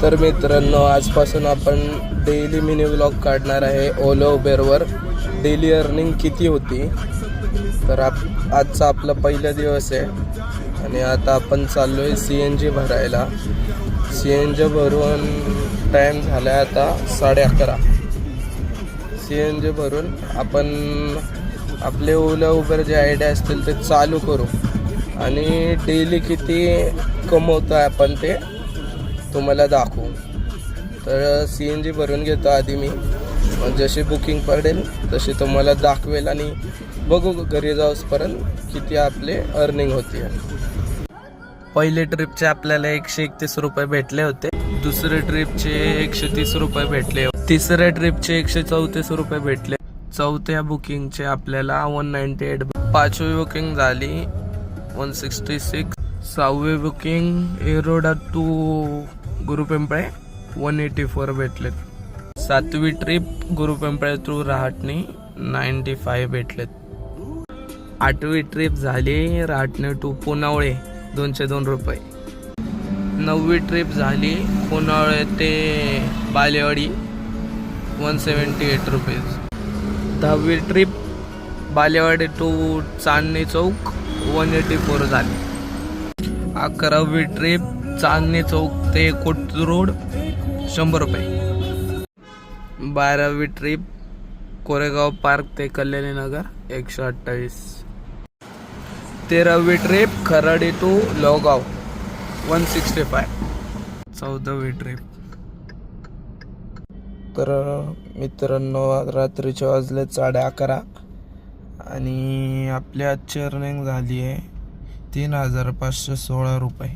तर मित्रांनो, आजपासून आपण डेली मिनी व्लॉग काढणार आहे ओला उबेरवर. डेली अर्निंग किती होती. तर आजचा आपला पहिला दिवस आहे आणि आता आपण चाललो आहे CNG भरायला. CNG भरून टाईम झाला आहे आता 11:30. CNG भरून आपण आपले ओला उबेर जे आयडिया असतील ते चालू करू आणि डेली किती कमवतो आहे आपण ते तुम्हाला दाखवू. तर CNG भरून घेतो आधी मी, मग जशी बुकिंग पडेल तशी तुम्हाला दाखवेल आणि बघू घरी जाऊसपर्यंत किती आपले अर्निंग होती. पहिले ट्रिपचे आपल्याला 131 रुपये भेटले होते, दुसरे ट्रिपचे 130 रुपये भेटले, तिसऱ्या ट्रिपचे 134 रुपये भेटले, चौथ्या बुकिंगचे आपल्याला 198, पाचवी बुकिंग झाली 166, सहावी बुकिंग एरोडा टू गुरुपिंपळे 184 भेटलेत, सातवी ट्रिप गुरुपिंपळे टू रहाटणी 95 भेटलेत, आठवी ट्रिप झाली रहाटणी टू पुनावळे 202 रुपये, नववी ट्रिप झाली पुनावळे ते बालेवाडी 178 रुपीज, दहावी ट्रिप बालेवाडी टू चांदणी चौक 184 झाली, 11वी ट्रिप चांदणी चौक ते कोथरूड 100 रुपये, 12वी ट्रिप कोरेगाव पार्क ते कल्याणी नगर 128, 13वी ट्रिप खराडी टू लोहगाव 165, 14वी ट्रिप. तर मित्रांनो, रात्रीचे वाजले 11:30 आणि आपली आजची अर्निंग झाली आहे 3516 रुपये.